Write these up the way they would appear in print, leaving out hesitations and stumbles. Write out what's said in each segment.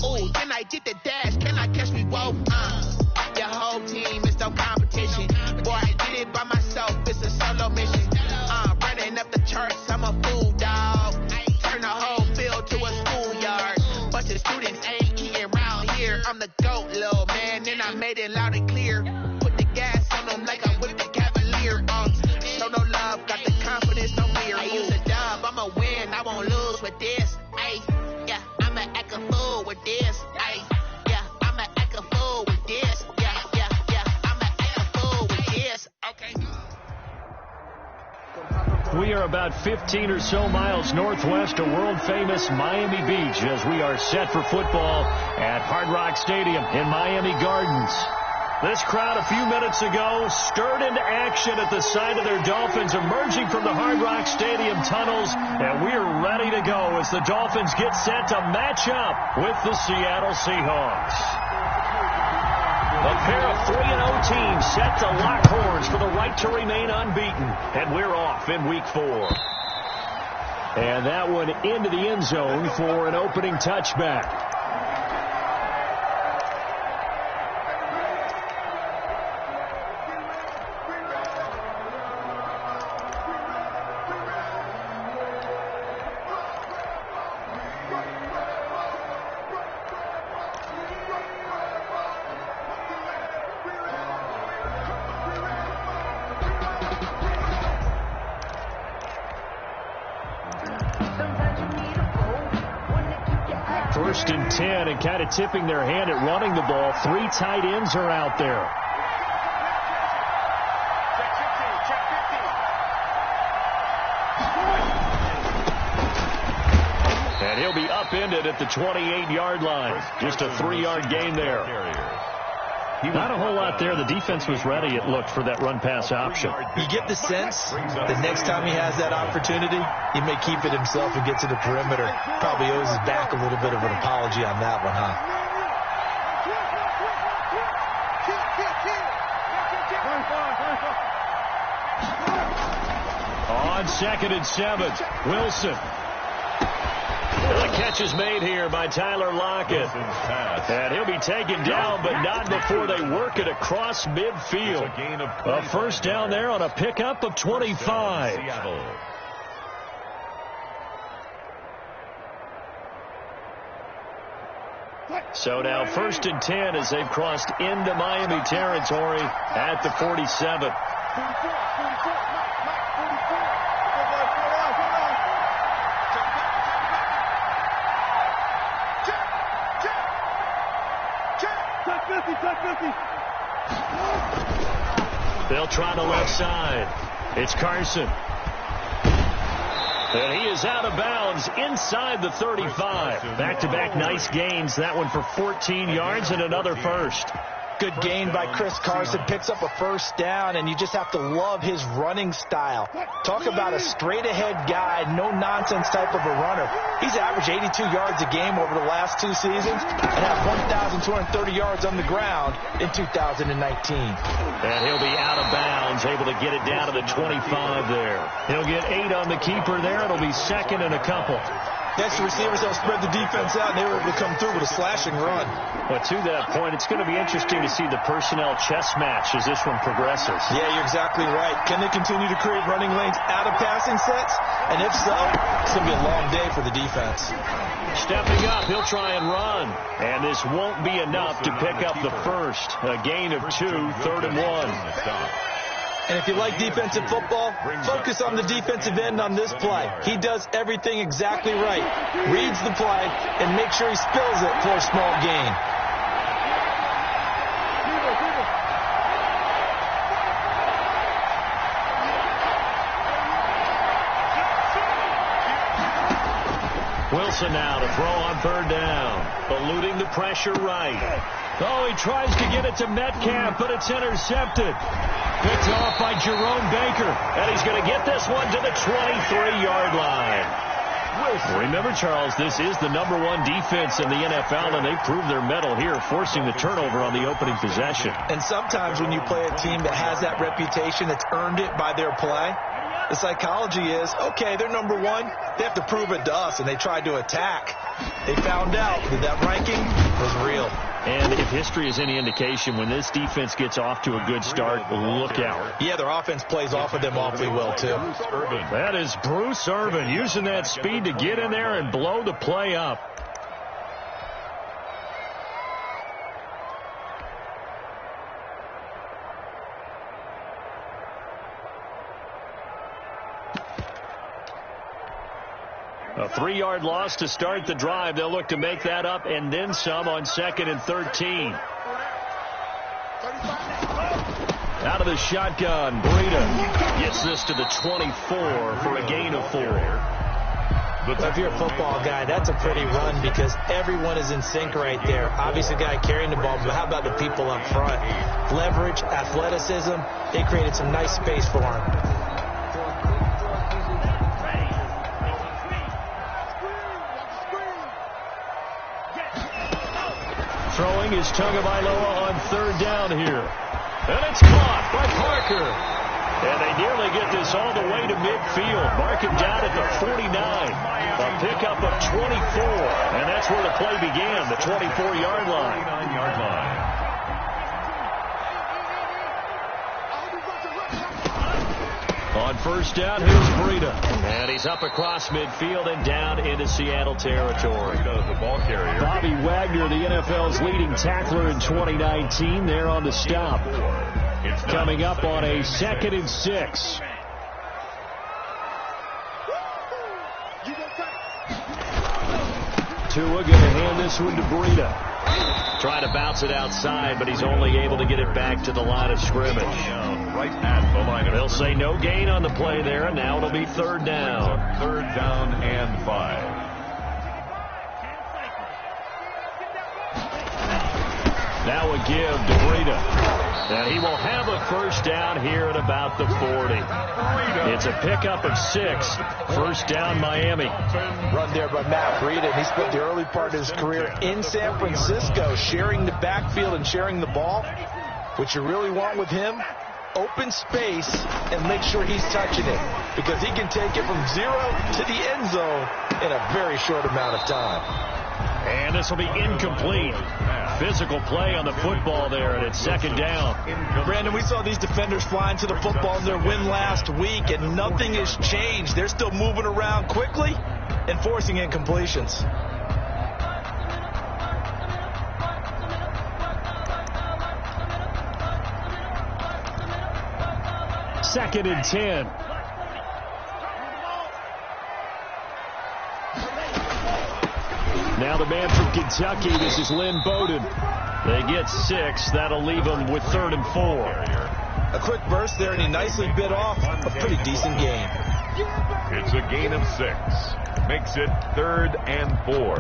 Ooh, can I get the dash? Can I catch me? Whoa, your whole team is no competition. Boy, I did it by myself. It's a solo mission. Running up the charts, I'm a fool, dog. Turn the whole field to a schoolyard. Bunch of students ain't eating around here. I'm the GOAT, little man, and I made it loud and clear. Put the gas on them like I'm with the Cavalier. Show no love, got the confidence, no fear. I use a dub, I'ma win, I won't lose with this. Ay, yeah, I'ma act a fool with this. Ay, yeah, I'ma act a fool with this. Yeah, yeah, yeah, I'ma act a fool with this. Okay. We are about 15 or so miles northwest of world-famous Miami Beach as we are set for football at Hard Rock Stadium in Miami Gardens. This crowd a few minutes ago stirred into action at the sight of their Dolphins emerging from the Hard Rock Stadium tunnels, and we're ready to go as the Dolphins get set to match up with the Seattle Seahawks. A pair of 3-0 teams set to lock horns for the right to remain unbeaten, and we're off in week 4. And that one into the end zone for an opening touchback. First and 10, and kind of tipping their hand at running the ball. 3 tight ends are out there. And he'll be upended at the 28-yard line. Just a 3-yard gain there. Not a whole lot there. The defense was ready, it looked, for that run-pass option. You get the sense that next time he has that opportunity, he may keep it himself and get to the perimeter. Probably owes his back a little bit of an apology on that one, huh? On 2nd and 7, Wilson. The catch is made here by Tyler Lockett. And he'll be taken down, but not before they work it across midfield. A first down there on a pickup of 25. So now 1st and 10 as they've crossed into Miami territory at the 47. They'll try the left side. It's Carson. And he is out of bounds inside the 35. Back-to-back nice gains. That one for 14 yards and another first. Good gain by Chris Carson. Picks up a first down, and you just have to love his running style. Talk about a straight-ahead guy, no-nonsense type of a runner. He's averaged 82 yards a game over the last 2 seasons and had 1,230 yards on the ground in 2019. And he'll be out of bounds, able to get it down to the 25 there. He'll get 8 on the keeper there. It'll be 2nd and a couple. Next, the receivers, they'll spread the defense out, and they were able to come through with a slashing run. But to that point, it's going to be interesting to see the personnel chess match as this one progresses. Yeah, you're exactly right. Can they continue to create running lanes out of passing sets? And if so, it's going to be a long day for the defense. Stepping up, he'll try and run. And this won't be enough to pick up the first. A gain of 2, 3rd and 1. And if you like defensive football, focus on the defensive end on this play. He does everything exactly right. Reads the play and makes sure he spills it for a small gain. Wilson now to throw on 3rd down. Eluding the pressure right. Oh, he tries to get it to Metcalf, but it's intercepted. Picked off by Jerome Baker. And he's going to get this one to the 23-yard line. Remember, Charles, this is the #1 defense in the NFL, and they proved their mettle here, forcing the turnover on the opening possession. And sometimes when you play a team that has that reputation, that's earned it by their play, The psychology is, okay, they're number one. They have to prove it to us, and they tried to attack. They found out that ranking was real. And if history is any indication, when this defense gets off to a good start, look out. Yeah, their offense plays off of them awfully well, too. That is Bruce Irvin using that speed to get in there and blow the play up. A 3-yard loss to start the drive. They'll look to make that up and then some on 2nd and 13. Out of the shotgun, Breida gets this to the 24 for a gain of 4. If you're a football guy, that's a pretty run because everyone is in sync right there. Obviously, the guy carrying the ball, but how about the people up front? Leverage, athleticism, they created some nice space for him. Throwing is Tagovailoa on 3rd down here. And it's caught by Parker. And they nearly get this all the way to midfield. Mark him down at the 49. A pickup of 24. And that's where the play began, the 24-yard line. On 1st down, here's Breida. And he's up across midfield and down into Seattle territory. The ball carrier. Bobby Wagner, the NFL's leading tackler in 2019, there on the stop. It's coming up on a 2nd and 6. Tua going to hand this one to Breida. Trying to bounce it outside, but he's only able to get it back to the line of scrimmage. Right at the line. They'll say no gain on the play there, and now it'll be 3rd down. 3rd down and 5. Now a give to Breida. And he will have a 1st down here at about the 40. It's a pickup of 6. 1st down, Miami. Run there by Matt Breida, and he spent the early part of his career in San Francisco sharing the backfield and sharing the ball. What you really want with him, open space and make sure he's touching it because he can take it from 0 to the end zone in a very short amount of time. And this will be incomplete. Physical play on the football there, and it's 2nd down. Brandon, we saw these defenders flying to the football in their win last week, and nothing has changed. They're still moving around quickly and forcing incompletions. Second and 10. Now the man from Kentucky, this is Lynn Bowden. They get 6. That'll leave them with 3rd and 4. A quick burst there, and he nicely bit off a pretty decent gain. It's a gain of 6. Makes it 3rd and 4.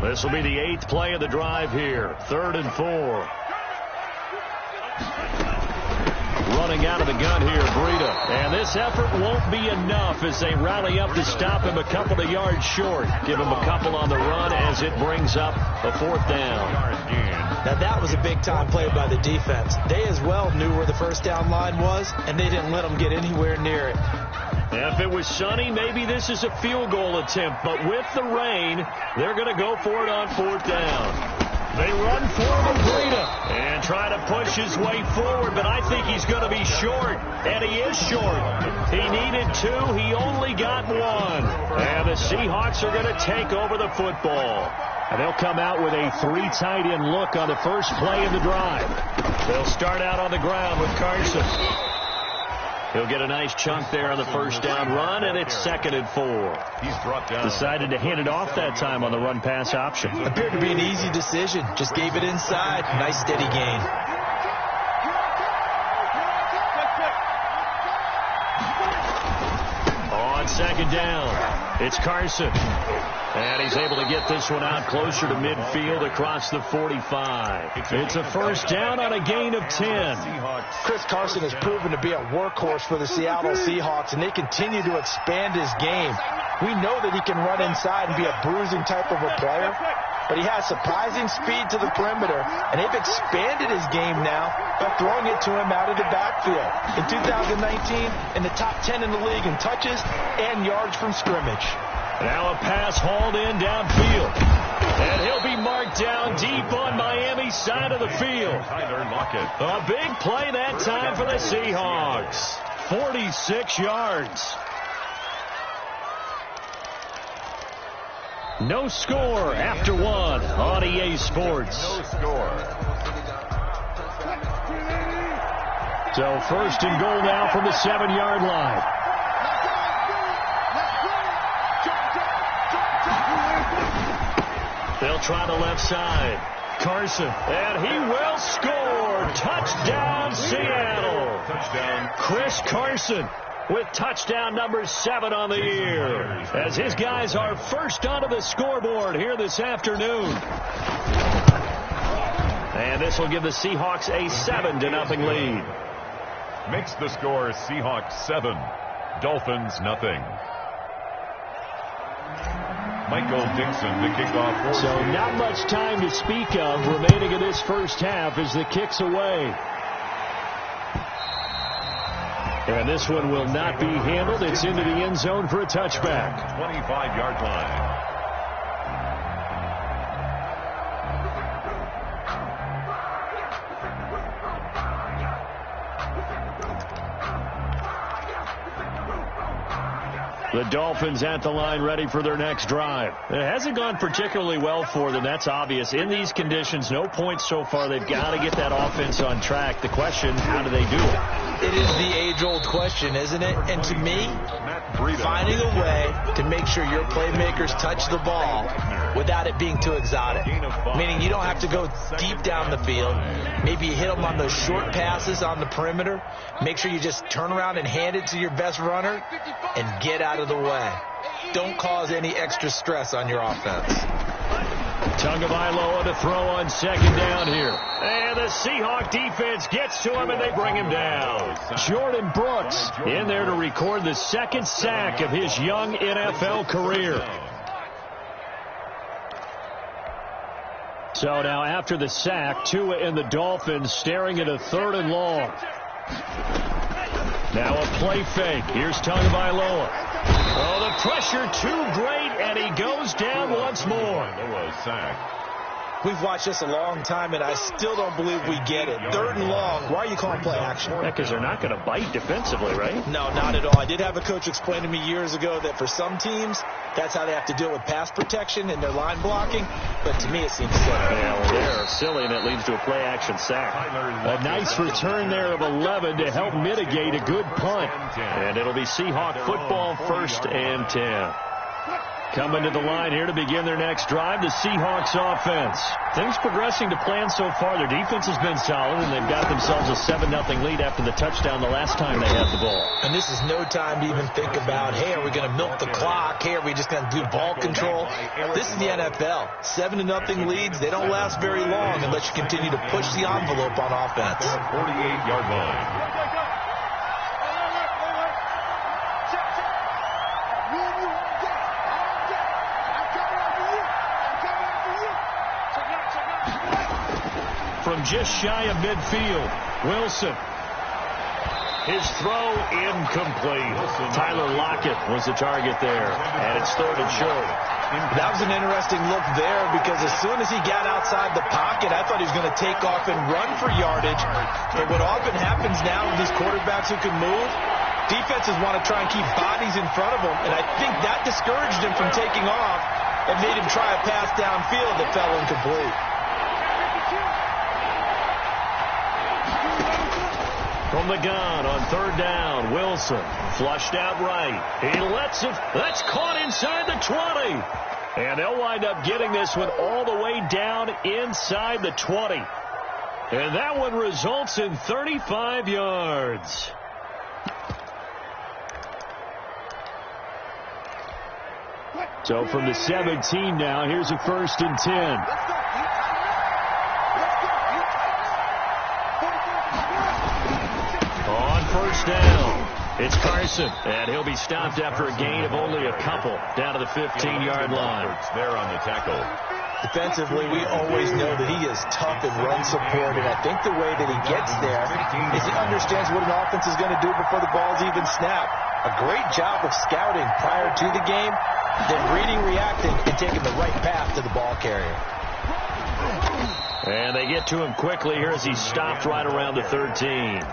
This will be the 8th play of the drive here. 3rd and 4. Running out of the gun here, Breida. And this effort won't be enough as they rally up to stop him a couple of yards short. Give him a couple on the run as it brings up a 4th down. Now that was a big-time play by the defense. They as well knew where the 1st down line was, and they didn't let them get anywhere near it. If it was sunny, maybe this is a field goal attempt. But with the rain, they're going to go for it on 4th down. They run forward, Breida, and try to push his way forward, but I think he's going to be short, and he is short. He needed 2. He only got 1. And the Seahawks are going to take over the football. And they'll come out with a 3 tight end look on the first play of the drive. They'll start out on the ground with Carson. He'll get a nice chunk there on the 1st down run, and it's 2nd and 4. He's brought down. Decided to hand it off that time on the run-pass option. Appeared to be an easy decision. Just gave it inside. Nice steady gain. On 2nd down, it's Carson. And he's able to get this one out closer to midfield across the 45. It's a 1st down on a gain of 10. Chris Carson has proven to be a workhorse for the Seattle Seahawks, and they continue to expand his game. We know that he can run inside and be a bruising type of a player, but he has surprising speed to the perimeter, and they've expanded his game now by throwing it to him out of the backfield. In 2019, in the top 10 in the league in touches and yards from scrimmage. Now a pass hauled in downfield. And he'll be marked down deep on Miami's side of the field. A big play that time for the Seahawks. 46 yards. No score after one on EA Sports. No score. So first and goal now from the 7-yard line. They'll try the left side. Carson, and he will score. Touchdown, Seattle. Touchdown. Chris Carson with touchdown number 7 on the year, as his guys are first onto the scoreboard here this afternoon. And this will give the Seahawks a 7-0 lead. Makes the score Seahawks 7, Dolphins nothing. Michael Dixon to kick off. So not much time to speak of remaining in this first half as the kick's away. And this one will not be handled. It's into the end zone for a touchback. 25-yard line. The Dolphins at the line, ready for their next drive. It hasn't gone particularly well for them. That's obvious. In these conditions, no points so far. They've got to get that offense on track. The question, how do they do it? It is the age-old question, isn't it? And to me, finding a way to make sure your playmakers touch the ball without it being too exotic. Meaning you don't have to go deep down the field. Maybe you hit them on those short passes on the perimeter. Make sure you just turn around and hand it to your best runner and get out of the way. Don't cause any extra stress on your offense. Tagovailoa to throw on second down here. And the Seahawk defense gets to him, and they bring him down. Jordan Brooks in there to record the second sack of his young NFL career. So now after the sack, Tua and the Dolphins staring at a 3rd and long. Now a play fake. Here's Tagovailoa. Oh, the pressure too great, and he goes down once more. Noah sack. We've watched this a long time, and I still don't believe we get it. 3rd and long. Why are you calling play action? Yeah, because they're not going to bite defensively, right? No, not at all. I did have a coach explain to me years ago that for some teams, that's how they have to deal with pass protection and their line blocking. But to me, it seems silly. Yeah, well, they're silly, and it leads to a play-action sack. A nice return there of 11 to help mitigate a good punt. And it'll be Seahawk football, 1st and 10. Coming to the line here to begin their next drive, the Seahawks offense. Things progressing to plan so far. Their defense has been solid, and they've got themselves a 7-0 lead after the touchdown the last time they had the ball. And this is no time to even think about, hey, are we going to milk the clock? Hey, are we just going to do ball control? This is the NFL. 7-0 leads, they don't last very long unless you continue to push the envelope on offense. 48-yard line. From just shy of midfield, Wilson. His throw incomplete. Tyler Lockett was the target there, and it's 3rd and short. That was an interesting look there because as soon as he got outside the pocket, I thought he was going to take off and run for yardage. But what often happens now with these quarterbacks who can move, defenses want to try and keep bodies in front of them, and I think that discouraged him from taking off and made him try a pass downfield that fell incomplete. From the gun on 3rd down, Wilson flushed out right. He lets it. That's caught inside the 20. And they'll wind up getting this one all the way down inside the 20. And that one results in 35 yards. So from the 17 now, here's a 1st and 10. First down. It's Carson, and he'll be stopped after a gain of only a couple down to the 15-yard line. There on the tackle. Defensively, we always know that he is tough in run support, and I think the way that he gets there is he understands what an offense is going to do before the ball's even snapped. A great job of scouting prior to the game, then reading, reacting, and taking the right path to the ball carrier. And they get to him quickly here as he's stopped right around the 13.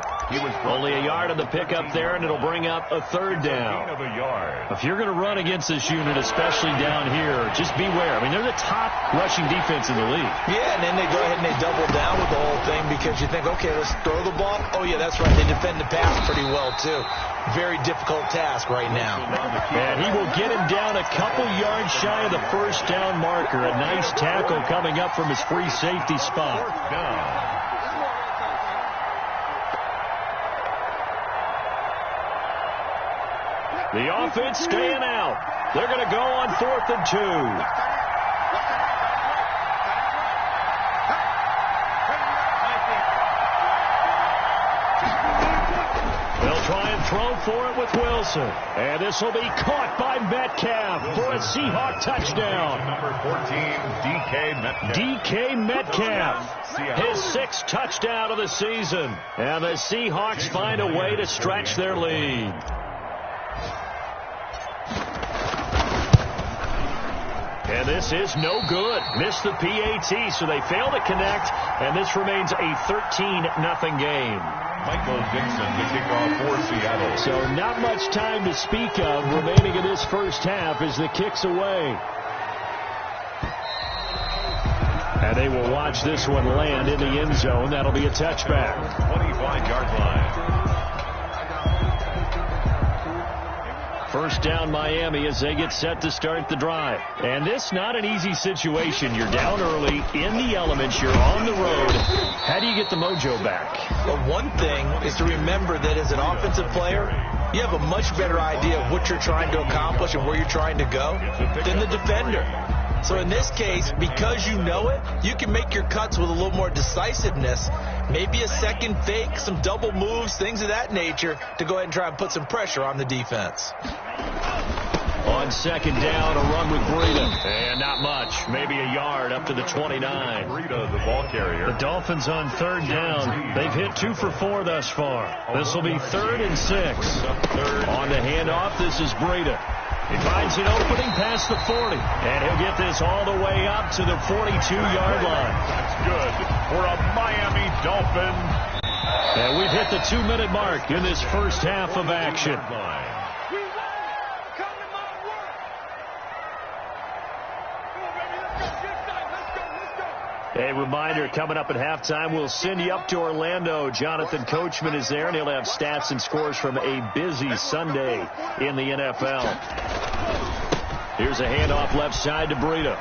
Only a yard on the pickup there, and it'll bring up a third down. If you're going to run against this unit, especially down here, just beware. I mean, they're the top rushing defense in the league. Yeah, and then they go ahead and they double down with the whole thing because you think, okay, let's throw the ball. Oh, yeah, that's right. They defend the pass pretty well, too. Very difficult task right now. And he will get him down a couple yards shy of the first down marker. A nice tackle coming up from his free safety spot. The offense staying out. They're going to go on 4th and 2. They'll try and throw for it with Wilson. And this will be caught by Metcalf for a Seahawk touchdown. Number 14, DK Metcalf. His 6th touchdown of the season. And the Seahawks find a way to stretch their lead. And this is no good. Missed the PAT, so they fail to connect, and this remains a 13-0 game. Michael Dixon, the kickoff for Seattle. So not much time to speak of remaining in this first half as the kick's away. And they will watch this one land in the end zone. That'll be a touchback. 25-yard line. First down Miami as they get set to start the drive. And this not an easy situation. You're down early, in the elements, you're on the road. How do you get the mojo back? Well, one thing is to remember that as an offensive player, you have a much better idea of what you're trying to accomplish and where you're trying to go than the defender. So in this case, because you know it, you can make your cuts with a little more decisiveness. Maybe a second fake, some double moves, things of that nature to go ahead and try and put some pressure on the defense. On second down, a run with Breida. And not much. Maybe a yard up to the 29. Breida, the ball carrier. The Dolphins on third down. They've hit 2 for 4 thus far. This will be 3rd and 6. On the handoff, this is Breida. He finds an opening past the 40. And he'll get this all the way up to the 42-yard line. That's good for a Miami Dolphin. And we've hit the 2-minute mark in this first half of action. A reminder, coming up at halftime, we'll send you up to Orlando. Jonathan Coachman is there, and he'll have stats and scores from a busy Sunday in the NFL. Here's a handoff left side to Breida.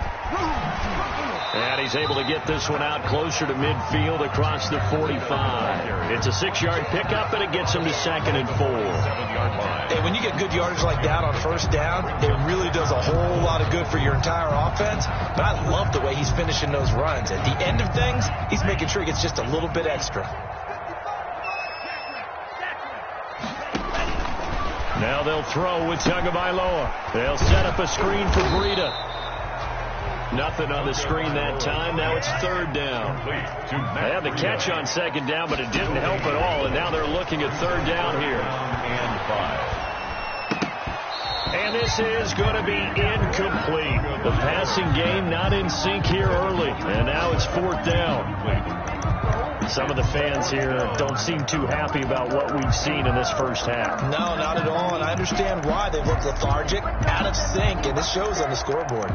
And he's able to get this one out closer to midfield across the 45. It's a 6-yard pickup, and it gets him to 2nd and 4. 7-yard line. Hey, when you get good yardage like that on first down, it really does a whole lot of good for your entire offense. But I love the way he's finishing those runs. At the end of things, he's making sure he gets just a little bit extra. Now they'll throw with Tagovailoa. They'll set up a screen for Breida. Nothing on the screen that time. Now it's 3rd down. They had the catch on 2nd down, but it didn't help at all. And now they're looking at 3rd down here. And this is going to be incomplete. The passing game not in sync here early. And now it's 4th down. Some of the fans here don't seem too happy about what we've seen in this first half. No, not at all. And I understand why. They look lethargic, out of sync, and this shows on the scoreboard.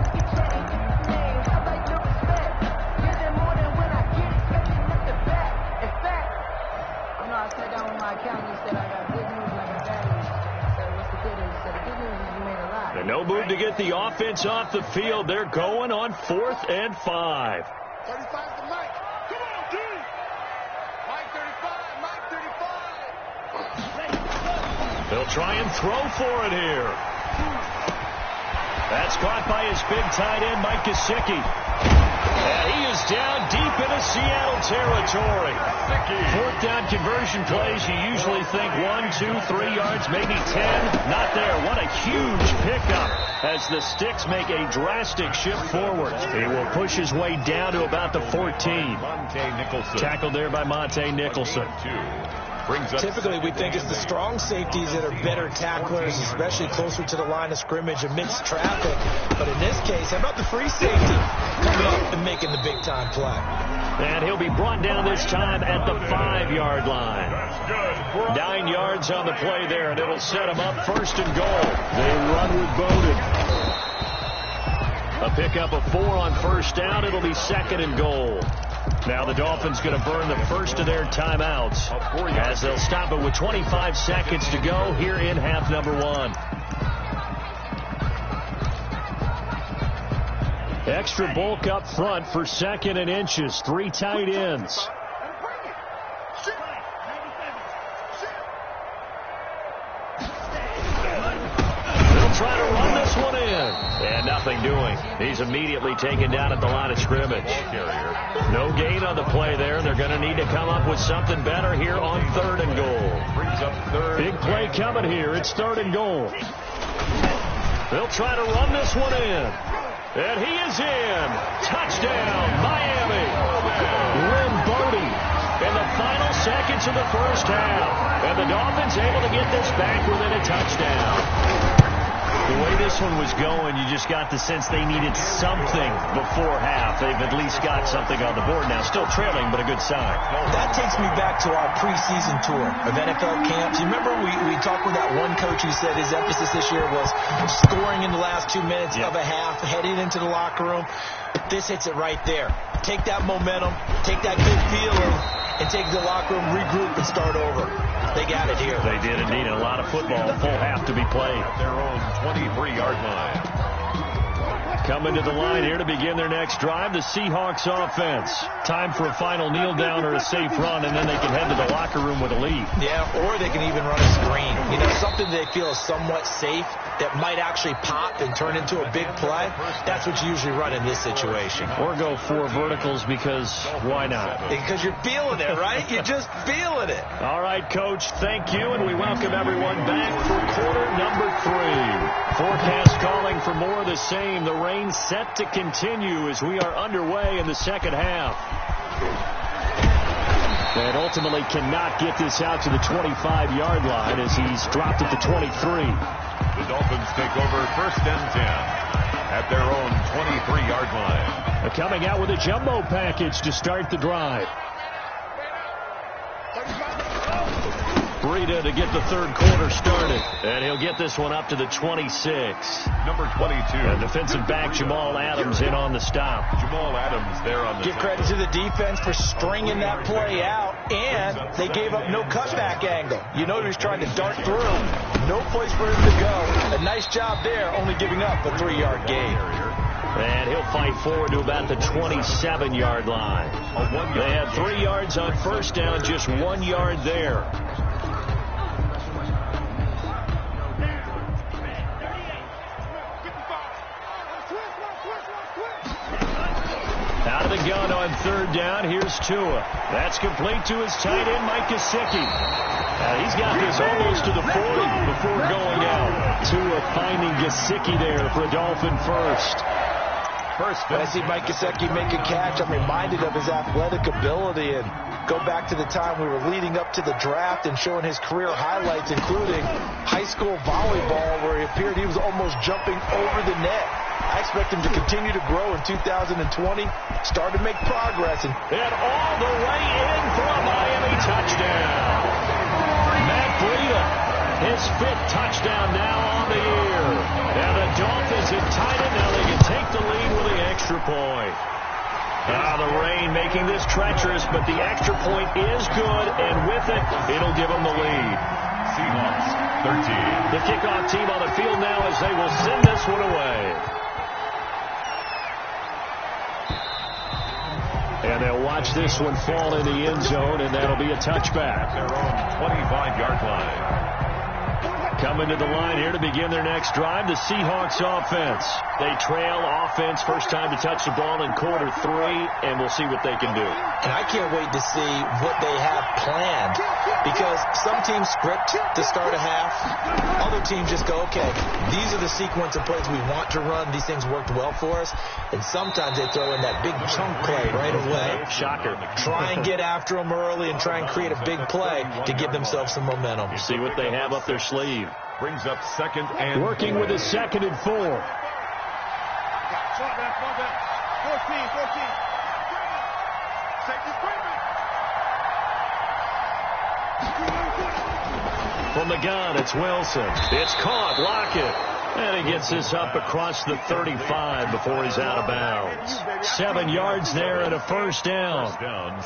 No move to get the offense off the field. They're going on 4th and 5. 35 to Mike. Come on, dude. Mike 35. Mike 35. They'll try and throw for it here. That's caught by his big tight end, Mike Gesicki. And he is down deep into Seattle territory. 4th down conversion plays, you usually think 1, 2, 3 yards, maybe 10. Not there. What a huge pickup as the Sticks make a drastic shift forward. He will push his way down to about the 14. Tackled there by Monte Nicholson. Typically, we think it's the strong safeties that are better tacklers, especially closer to the line of scrimmage amidst traffic. But in this case, how about the free safety coming up and making the big-time play? And he'll be brought down this time at the 5-yard line. 9 yards on the play there, and it'll set him up 1st and goal. They run with Bowden. A pickup of 4 on 1st down. It'll be 2nd and goal. Now the Dolphins going to burn the first of their timeouts as they'll stop it with 25 seconds to go here in half number 1. Extra bulk up front for 2nd and inches. 3 tight ends. They'll try to run this one in. And nothing doing. He's immediately taken down at the line of scrimmage. No gain on the play there. They're going to need to come up with something better here on 3rd and goal. Big play coming here. It's 3rd and goal. They'll try to run this one in. And he is in. Touchdown, Miami. Lynn Bodie in the final seconds of the first half. And the Dolphins able to get this back within a touchdown. The way this one was going, you just got the sense they needed something before half. They've at least got something on the board now. Still trailing, but a good sign. That takes me back to our preseason tour of NFL camps. You remember we talked with that one coach who said his emphasis this year was scoring in the last 2 minutes of a half, heading into the locker room. This hits it right there. Take that momentum, take that good feeling, and take the locker room, regroup, and start over. They got it here. They did indeed. A lot of football, full half to be played. Their own 23-yard line. Coming to the line here to begin their next drive, the Seahawks offense. Time for a final kneel down or a safe run, and then they can head to the locker room with a lead. Yeah, or they can even run a screen. You know, something they feel is somewhat safe that might actually pop and turn into a big play. That's what you usually run in this situation. Or go 4 verticals because why not? Because you're feeling it, right? You're just feeling it. All right, Coach, thank you, and we welcome everyone back for quarter number 3. Forecast calling for more of the same. The rain set to continue as we are underway in the second half. And ultimately cannot get this out to the 25-yard line as he's dropped at the 23. The Dolphins take over 1st and 10 at their own 23-yard line. They're coming out with a jumbo package to start the drive. Breida to get the 3rd quarter started. And he'll get this one up to the 26. Number 22. And defensive back Jamal Adams in on the stop. Jamal Adams there on the Give credit to the defense for stringing that play out, and they gave up no cutback angle. You know he was trying to dart through. No place for him to go. A nice job there, only giving up a 3-yard gain. And he'll fight forward to about the 27-yard line. They had 3 yards on 1st down, just 1 yard there. Out of the gun on 3rd down. Here's Tua. That's complete to his tight end, Mike Gesicki. He's got this almost to the 40 before going out. Tua finding Gesicki there for a Dolphin first. When I see Mike Gesicki make a catch, I'm reminded of his athletic ability and go back to the time we were leading up to the draft and showing his career highlights, including high school volleyball, where he appeared he was almost jumping over the net. I expect him to continue to grow in 2020, start to make progress. And all the way in for a Miami touchdown. Matt Breida, his 5th touchdown now on the year. And the Dolphins have tied it. Now they can take the lead with the extra point. The rain making this treacherous, but the extra point is good, and with it, it'll give them the lead. Seahawks 13. The kickoff team on the field now as they will send this one away. And they'll watch this one fall in the end zone, and that'll be a touchback. Their own 25-yard line. Coming to the line here to begin their next drive, the Seahawks offense. They trail offense first time to touch the ball in quarter 3, and we'll see what they can do. And I can't wait to see what they have planned, because some teams script to start a half. Other teams just go, okay, these are the sequence of plays we want to run. These things worked well for us. And sometimes they throw in that big chunk play right away. Shocker. Try and get after them early and try and create a big play to give themselves some momentum. See what they have up their sleeve. Brings up second and working with a 2nd and 4. From the gun, it's Wilson. It's caught. Lockett. And he gets this up across the 35 before he's out of bounds. 7 yards there and a first down.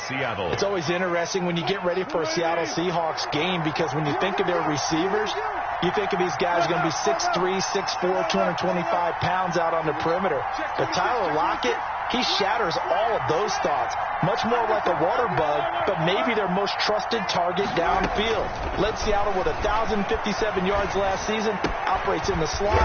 Seattle. It's always interesting when you get ready for a Seattle Seahawks game, because when you think of their receivers, you think of these guys going to be 6'3", 6'4", 225 pounds out on the perimeter. But Tyler Lockett, he shatters all of those thoughts. Much more like a water bug, but maybe their most trusted target downfield. Led Seattle with 1,057 yards last season, operates in the slot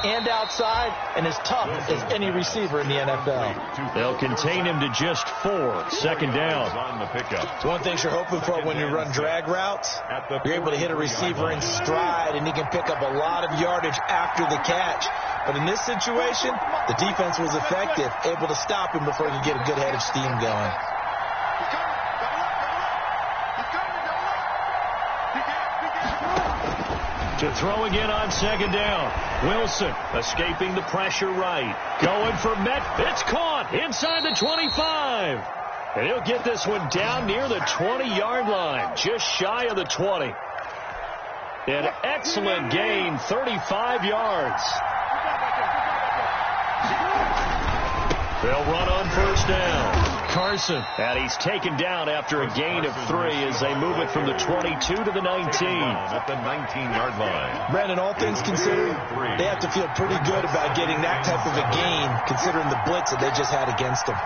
and outside, and as tough as any receiver in the NFL. They'll contain him to just 4. 2nd down. On the pickup. One thing you're hoping for when you run drag routes, you're able to hit a receiver in stride, and he can pick up a lot of yardage after the catch. But in this situation, the defense was effective, able to stop him before he could get a good head of steam going. To throw again on 2nd down. Wilson escaping the pressure right. Going for Met. It's caught inside the 25. And he'll get this one down near the 20-yard line, just shy of the 20. An excellent gain, 35 yards. They'll run on first down. Carson, and he's taken down after a gain of 3 as they move it from the 22 to the 19. At the 19-yard line. Brandon, all things considered, they have to feel pretty good about getting that type of a gain, considering the blitz that they just had against them.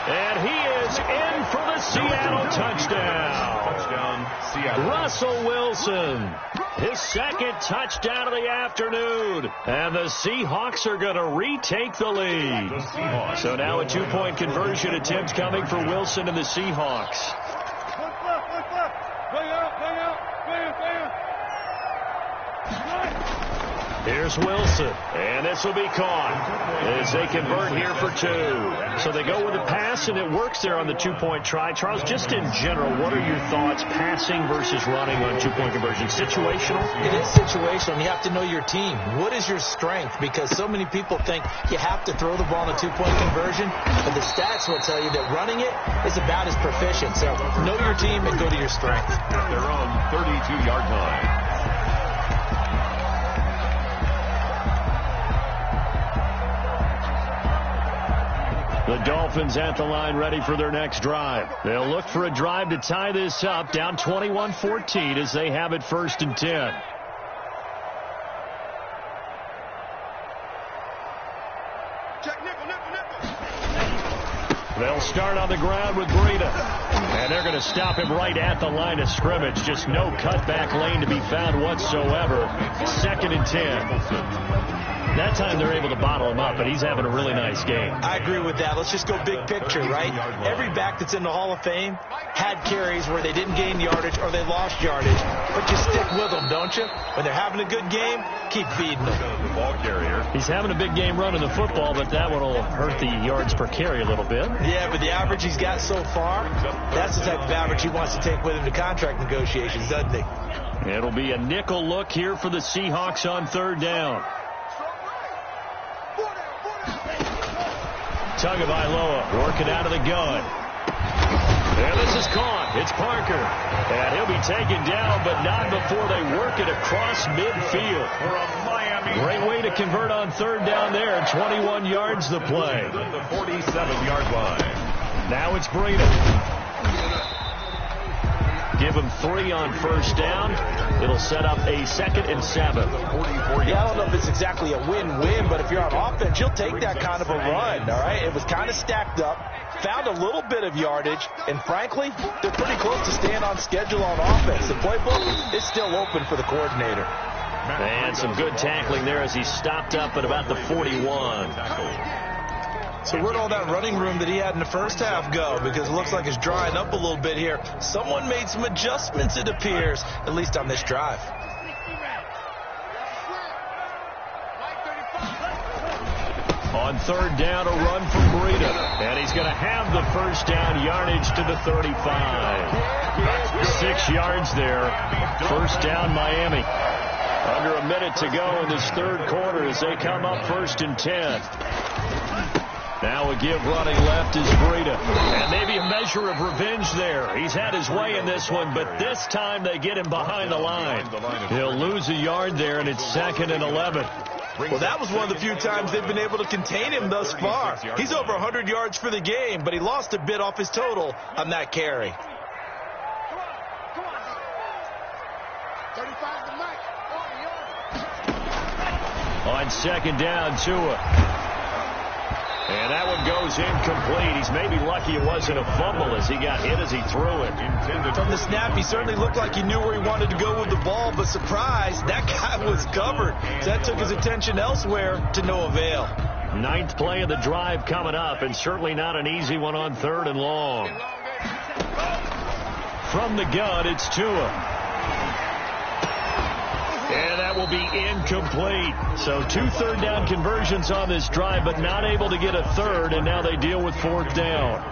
And he is in for the Seattle touchdown. Seattle. Russell Wilson, his 2nd touchdown of the afternoon. And the Seahawks are going to retake the lead. So now a 2-point conversion attempt coming for Wilson and the Seahawks. Here's Wilson, and this will be caught as they convert here for 2. So they go with a pass, and it works there on the 2-point try. Charles, just in general, what are your thoughts passing versus running on 2-point conversion? Situational? It is situational. You have to know your team. What is your strength? Because so many people think you have to throw the ball in a 2-point conversion, but the stats will tell you that running it is about as proficient. So know your team and go to your strength. At their own 32-yard line. The Dolphins at the line ready for their next drive. They'll look for a drive to tie this up, down 21-14 as they have it 1st and 10. They'll start on the ground with Breida. And they're going to stop him right at the line of scrimmage. Just no cutback lane to be found whatsoever. 2nd and 10. That time they're able to bottle him up, but he's having a really nice game. I agree with that. Let's just go big picture, right? Every back that's in the Hall of Fame had carries where they didn't gain yardage or they lost yardage. But you stick with them, don't you? When they're having a good game, keep feeding them. The ball carrier. He's having a big game running the football, but that one will hurt the yards per carry a little bit. Yeah, but the average he's got so far, that's the type of average he wants to take with him to contract negotiations, doesn't he? It'll be a nickel look here for the Seahawks on 3rd down. Tagovailoa working out of the gun. And this is caught. It's Parker. And he'll be taken down, but not before they work it across midfield. For a Miami. Great way to convert on 3rd down there. 21 yards the play. The 47-yard line. Now it's Breida. Give him 3 on 1st down. It'll set up a 2nd and 7. Yeah, I don't know if it's exactly a win-win, but if you're on offense, you'll take that kind of a run, all right? It was kind of stacked up. found a little bit of yardage, and frankly, they're pretty close to staying on schedule on offense. The playbook is still open for the coordinator. And some good tackling there as he stopped up at about the 41. So where'd all that running room that he had in the first half go? Because it looks like it's drying up a little bit here. Someone made some adjustments, it appears, at least on this drive. On third down, a run from Breida. And he's going to have the first down yardage to the 35. 6 yards there. First down, Miami. Under a minute to go in this third quarter as they come up 1st and 10. Now a give running left is Breida. And maybe a measure of revenge there. He's had his way in this one, but this time they get him behind the line. He'll lose a yard there, and it's 2nd and 11. Well, that was one of the few times they've been able to contain him thus far. He's over 100 yards for the game, but he lost a bit off his total on that carry. On 2nd down, Tua. And that one goes incomplete. He's maybe lucky it wasn't a fumble as he got hit as he threw it. From the snap, he certainly looked like he knew where he wanted to go with the ball, but surprise, that guy was covered. So that took his attention elsewhere to no avail. 9th play of the drive coming up, and certainly not an easy one on 3rd and long. From the gun, it's Tua. And that will be incomplete. So 2 third down conversions on this drive, but not able to get a third, and now they deal with 4th down.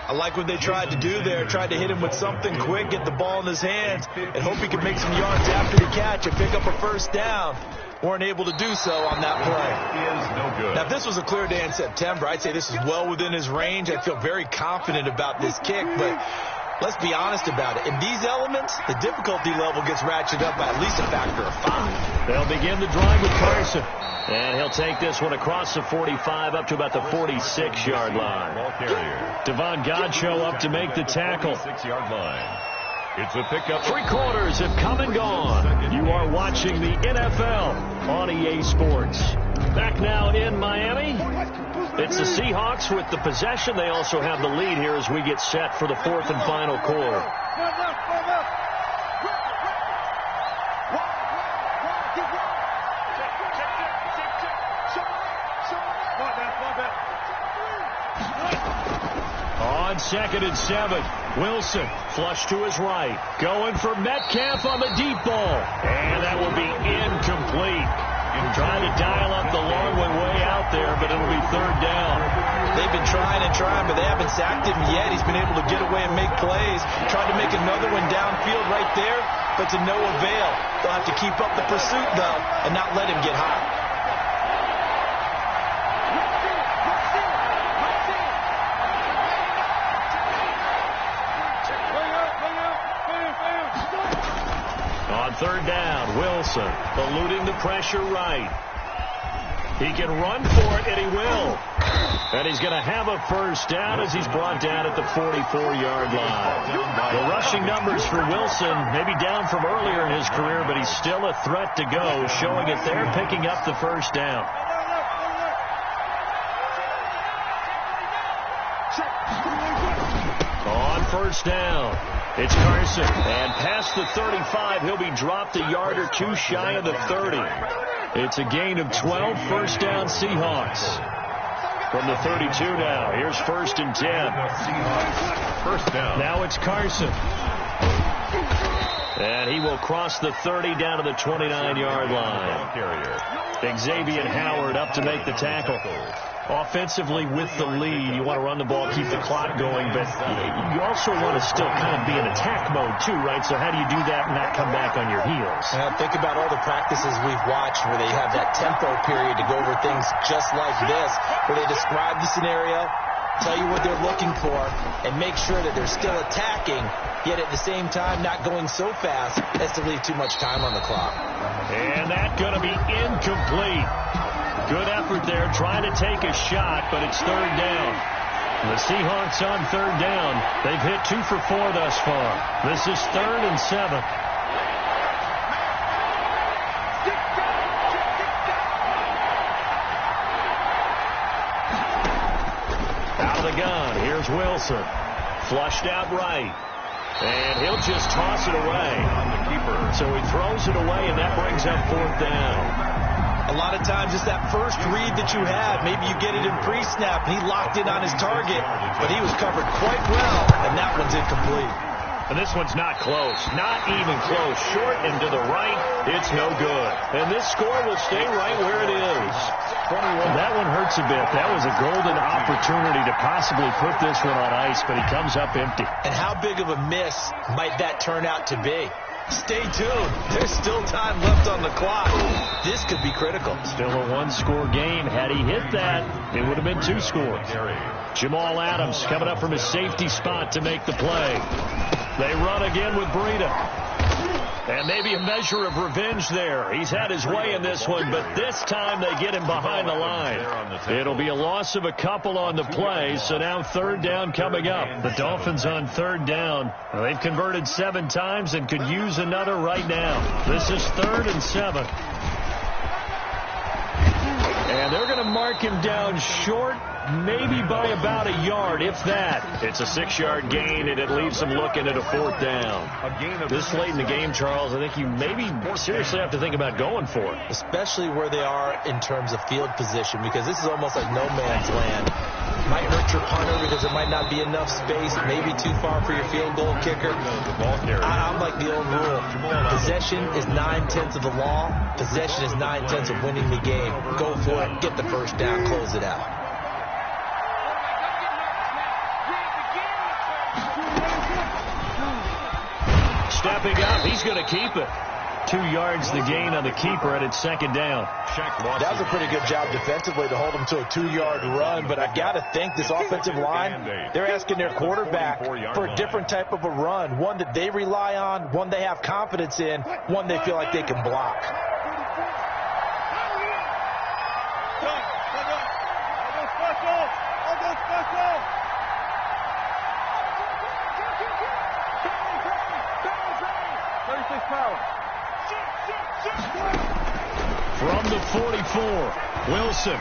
I like what they tried to do there. Tried to hit him with something quick, get the ball in his hands, and hope he could make some yards after the catch and pick up a first down. Weren't able to do so on that play. Is no good. Now, if this was a clear day in September, I'd say this is well within his range. I feel very confident about this kick, but let's be honest about it. In these elements, the difficulty level gets ratcheted up by at least a factor of 5. They'll begin the drive with Carson. And he'll take this one across the 45 up to about the 46-yard line. Devon Godchaux up to make the tackle. 6-yard line. It's a pickup. 3 quarters have come and gone. You are watching the NFL on EA Sports. Back now in Miami. It's the Seahawks with the possession. They also have the lead here as we get set for the 4th and final quarter. On 2nd and 7, Wilson flush to his right, going for Metcalf on the deep ball, and that will be incomplete. Trying to dial up the long one way out there, but it'll be 3rd down. They've been trying and trying, but they haven't sacked him yet. He's been able to get away and make plays. Tried to make another one downfield right there, but to no avail. They'll have to keep up the pursuit, though, and not let him get hot. On 3rd down, Wilson eluding the pressure right. He can run for it, and he will. And he's going to have a first down as he's brought down at the 44-yard line. The rushing numbers for Wilson maybe down from earlier in his career, but he's still a threat to go, showing it there, picking up the first down. On 1st down, it's Carson. And past the 35, he'll be dropped a yard or 2 shy of the 30. It's a gain of 12, first down Seahawks. From the 32 now, here's 1st and 10. First down. Now it's Carson. And he will cross the 30 down to the 29-yard line. Xavier Howard up to make the tackle. Offensively with the lead, you want to run the ball, keep the clock going, but you also want to still kind of be in attack mode too, right? So how do you do that and not come back on your heels? Think about all the practices we've watched where they have that tempo period to go over things just like this, where they describe the scenario, tell you what they're looking for, and make sure that they're still attacking, yet at the same time not going so fast as to leave too much time on the clock. And that's going to be incomplete. Good effort there, trying to take a shot, but it's 3rd down. The Seahawks on 3rd down. They've hit 2 for 4 thus far. This is 3rd and 7. Out of the gun. Here's Wilson. Flushed out right. And he'll just toss it away. On the keeper. So he throws it away, and that brings up 4th down. A lot of times it's that first read that you have. Maybe you get it in pre-snap. He locked in on his target, but he was covered quite well, and that one's incomplete. And this one's not close. Not even close. Short and to the right. It's no good. And this score will stay right where it is. That one hurts a bit. That was a golden opportunity to possibly put this one on ice, but he comes up empty. And how big of a miss might that turn out to be? Stay tuned. There's still time left on the clock. This could be critical. Still a 1-score game. Had he hit that, it would have been 2 scores. Jamal Adams coming up from his safety spot to make the play. They run again with Breida. And maybe a measure of revenge there. He's had his way in this one, but this time they get him behind the line. It'll be a loss of a couple on the play, so now 3rd down coming up. The Dolphins on 3rd down. They've converted 7 times and could use another right now. This is 3rd and 7. And they're going to mark him down short, maybe by about a yard, if that. It's a 6-yard gain, and it leaves them looking at a 4th down. This late in the game, Charles, I think you maybe seriously have to think about going for it. Especially where they are in terms of field position, because this is almost like no man's land. Might hurt your punter because there might not be enough space, maybe too far for your field goal kicker. I'm like the old rule. Possession is 9/10 of the law. Possession is 9/10 of winning the game. Go for it. Get the first down. Close it out. Stepping up, he's going to keep it. 2 yards the gain on the keeper, and it's 2nd down. That was a pretty good job defensively to hold him to a 2-yard run, but I got to think this offensive line, they're asking their quarterback for a different type of a run, one that they rely on, one they have confidence in, one they feel like they can block. From the 44, Wilson.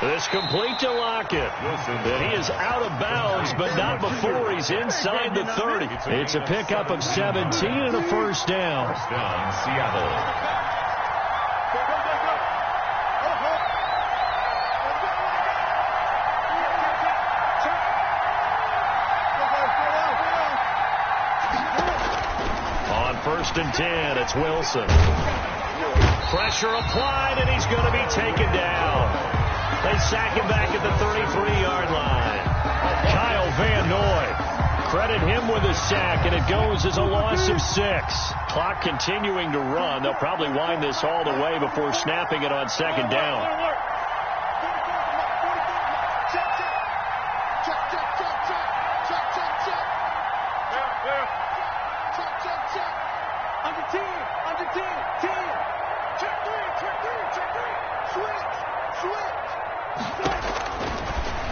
This complete to Lockett. And he is out of bounds, but not before he's inside the 30. It's a pickup of 17 and a 1st down. First down, Seattle. On 1st and 10, it's Wilson. Pressure applied, and he's going to be taken down. They sack him back at the 33-yard line. Kyle Van Noy. Credit him with a sack, and it goes as a loss of 6. Clock continuing to run. They'll probably wind this all the way before snapping it on 2nd down.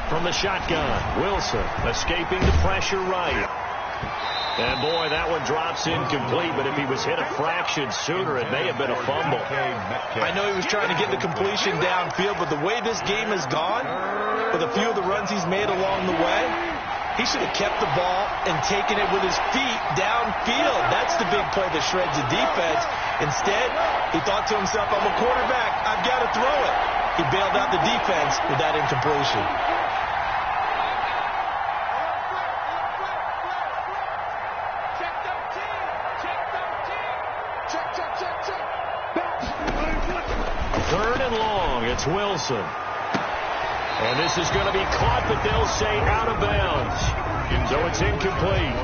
From the shotgun, Wilson escaping the pressure right. And boy, that one drops incomplete, but if he was hit a fraction sooner, it may have been a fumble. I know he was trying to get the completion downfield, but the way this game has gone, with a few of the runs he's made along the way, he should have kept the ball and taken it with his feet downfield. That's the big play that shreds the defense. Instead, he thought to himself, I'm a quarterback, I've got to throw it. He bailed out the defense with that incompletion. Third and long, it's Wilson. And this is going to be caught, but they'll say out of bounds. So it's incomplete.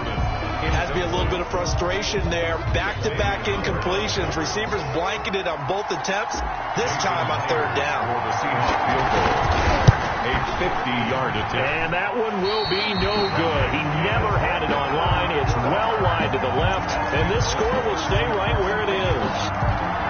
It has to be a little bit of frustration there. Back-to-back incompletions. Receivers blanketed on both attempts, this time on 3rd down. A 50-yard attempt. And that one will be no good. He never had it on line. It's well wide to the left, and this score will stay right where it is.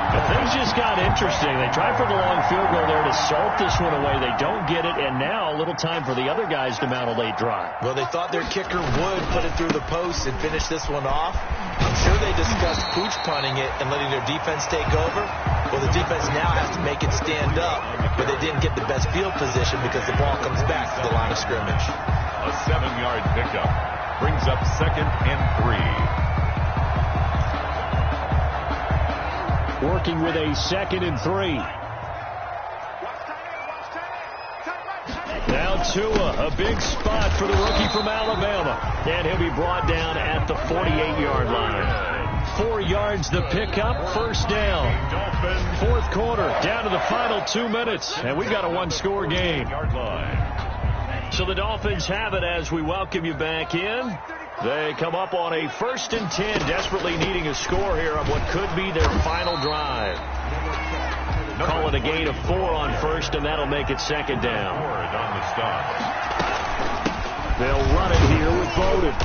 But things just got interesting. They tried for the long field goal there to salt this one away. They don't get it, and now a little time for the other guys to mount a late drive. Well, they thought their kicker would put it through the post and finish this one off. I'm sure they discussed pooch punting it and letting their defense take over. Well, the defense defense now has to make it stand up, but they didn't get the best field position because the ball comes back to the line of scrimmage. A 7-yard pickup brings up 2nd and 3. Working with a 2nd and 3. Now Tua, a big spot for the rookie from Alabama. And he'll be brought down at the 48-yard line. 4 yards the pickup, 1st down. 4th quarter, down to the final 2 minutes. And we've got a 1-score game. So the Dolphins have it as we welcome you back in. They come up on a 1st and 10, desperately needing a score here on what could be their final drive. Call it a gain of 4 on 1st, and that'll make it 2nd down. They'll run it here with Bowden.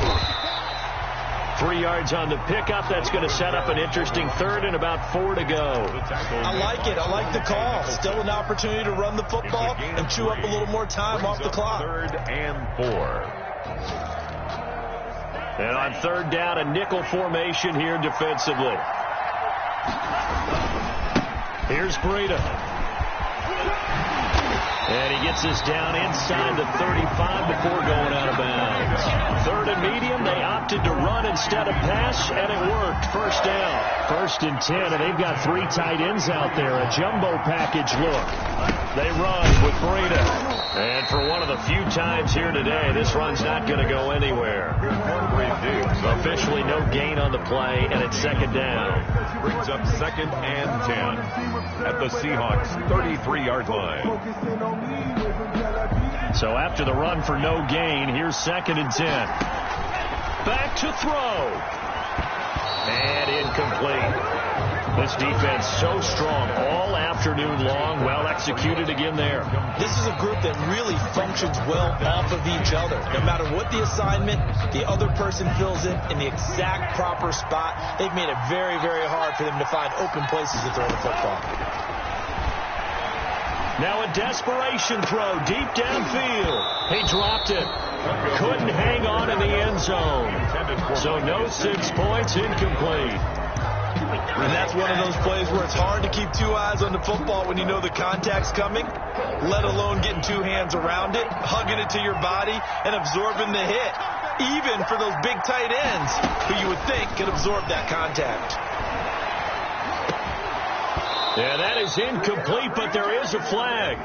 3 yards on the pickup. That's going to set up an interesting 3rd and about 4 to go. I like it. I like the call. Still an opportunity to run the football and chew up a little more time off the clock. 3rd and 4. And on 3rd down, a nickel formation here defensively. Here's Breida. And he gets this down inside the 35 before going out of bounds. 3rd and medium, they opted to run instead of pass, and it worked. 1st down. 1st and 10, and they've got 3 tight ends out there. A jumbo package look. They run with Breida. And for one of the few times here today, this run's not going to go anywhere. Officially no gain on the play, and it's 2nd down. Brings up 2nd and 10 at the Seahawks' 33-yard line. So after the run for no gain, here's 2nd and 10. Back to throw. And incomplete. This defense so strong all afternoon long. Well executed again there. This is a group that really functions well off of each other. No matter what the assignment, the other person fills in the exact proper spot. They've made it very, very hard for them to find open places to throw the football. Now a desperation throw deep downfield. He dropped it. Couldn't hang on in the end zone. So no 6 points, incomplete. And that's one of those plays where it's hard to keep 2 eyes on the football when you know the contact's coming, let alone getting 2 hands around it, hugging it to your body, and absorbing the hit, even for those big tight ends who you would think could absorb that contact. Yeah, that is incomplete, but there is a flag.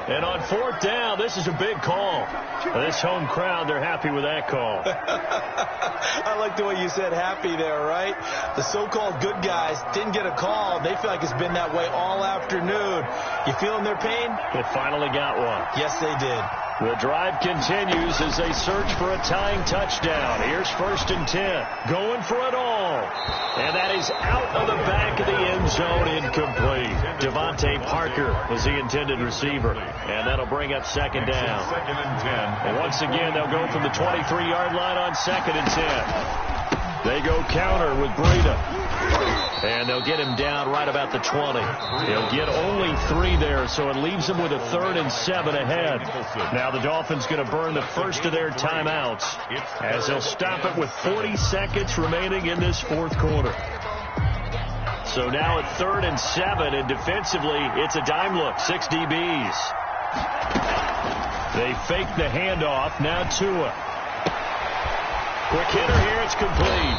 And on 4th down, this is a big call. This home crowd, they're happy with that call. I like the way you said happy there, right? The so-called good guys didn't get a call. They feel like it's been that way all afternoon. You feeling their pain? It finally got one. Yes, they did. The drive continues as they search for a tying touchdown. Here's 1st and 10. Going for it all. And that is out of the back of the end zone, incomplete. Devontae Parker was the intended receiver. And that'll bring up 2nd down. 2nd and 10. And once again, they'll go from the 23-yard line on 2nd and 10. They go counter with Breida. And they'll get him down right about the 20. He'll get only 3 there, so it leaves him with a 3rd and 7 ahead. Now the Dolphins going to burn the first of their timeouts as they'll stop it with 40 seconds remaining in this 4th quarter. So now at 3rd and 7, and defensively, it's a dime look, 6 DBs. They fake the handoff, now Tua. Quick hitter here, it's complete.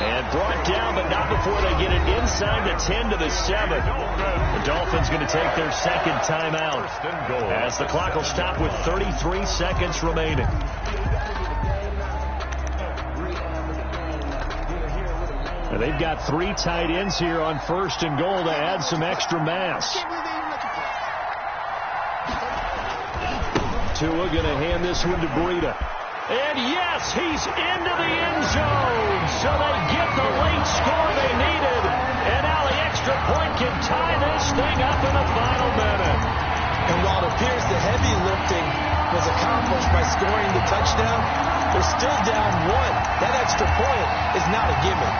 And brought down, but not before they get it inside the 10 to the 7. The Dolphins going to take their 2nd timeout as the clock will stop with 33 seconds remaining. And they've got 3 tight ends here on 1st and goal to add some extra mass. Tua going to hand this one to Breida. And yes, he's into the end zone. So they get the late score they needed. And now the extra point can tie this thing up in the final minute. And while it appears the heavy lifting was accomplished by scoring the touchdown, they're still down 1. That extra point is not a given.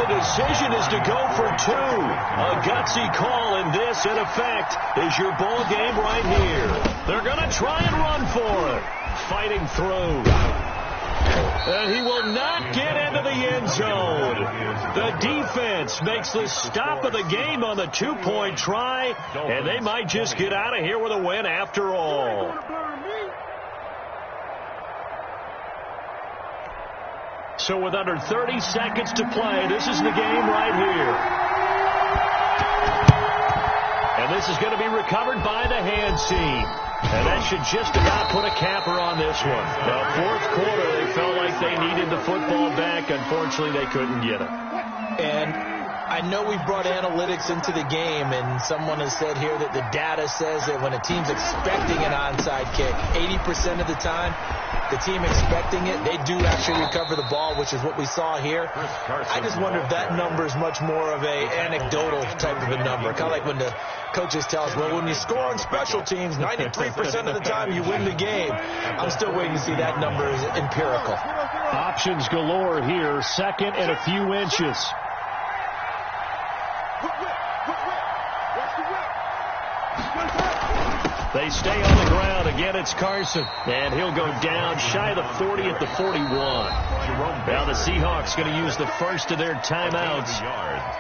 Decision is to go for 2 2. A gutsy call, and this, in effect, is your ball game right here. They're going to try and run for it. Fighting through. And he will not get into the end zone. The defense makes the stop of the game on the 2-point try, and they might just get out of here with a win after all. So with under 30 seconds to play, this is the game right here. And this is going to be recovered by the hands team. And that should just about put a capper on this one. The fourth quarter, they felt like they needed the football back. Unfortunately, they couldn't get it. And I know we brought analytics into the game, and someone has said here that the data says that when a team's expecting an onside kick, 80% of the time, the team expecting it, they do actually recover the ball, which is what we saw here. I just wonder if that number is much more of a anecdotal type of a number. Kind of like when the coaches tell us, well, when you score on special teams, 93% of the time you win the game. I'm still waiting to see that number is empirical. Options galore here. Second and a few inches. They stay on the ground. Again, it's Carson. And he'll go down shy of the 40 at the 41. Now the Seahawks going to use the first of their timeouts.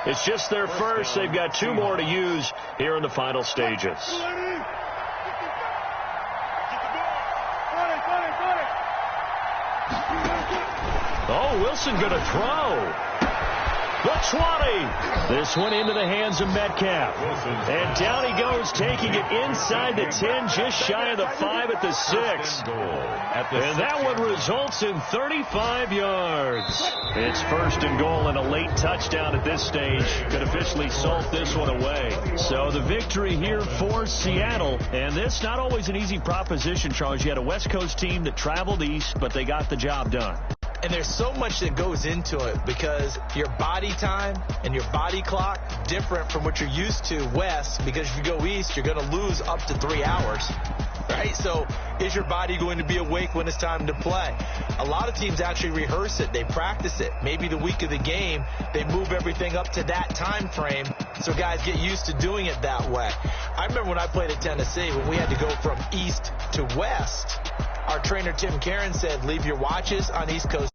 It's just their first. They've got 2 more to use here in the final stages. Oh, Wilson going to throw. The 20. This one into the hands of Metcalf. And down he goes, taking it inside the 10, just shy of the 5 at the 6. And that one results in 35 yards. It's first and goal and a late touchdown at this stage could officially salt this one away. So the victory here for Seattle. And this not always an easy proposition, Charles. You had a West Coast team that traveled east, but they got the job done. And there's so much that goes into it because your body time and your body clock different from what you're used to west, because if you go east, you're going to lose up to 3 hours, right? So is your body going to be awake when it's time to play? A lot of teams actually rehearse it. They practice it. Maybe the week of the game, they move everything up to that time frame so guys get used to doing it that way. I remember when I played at Tennessee, when we had to go from east to west, our trainer Tim Karen said, leave your watches on East Coast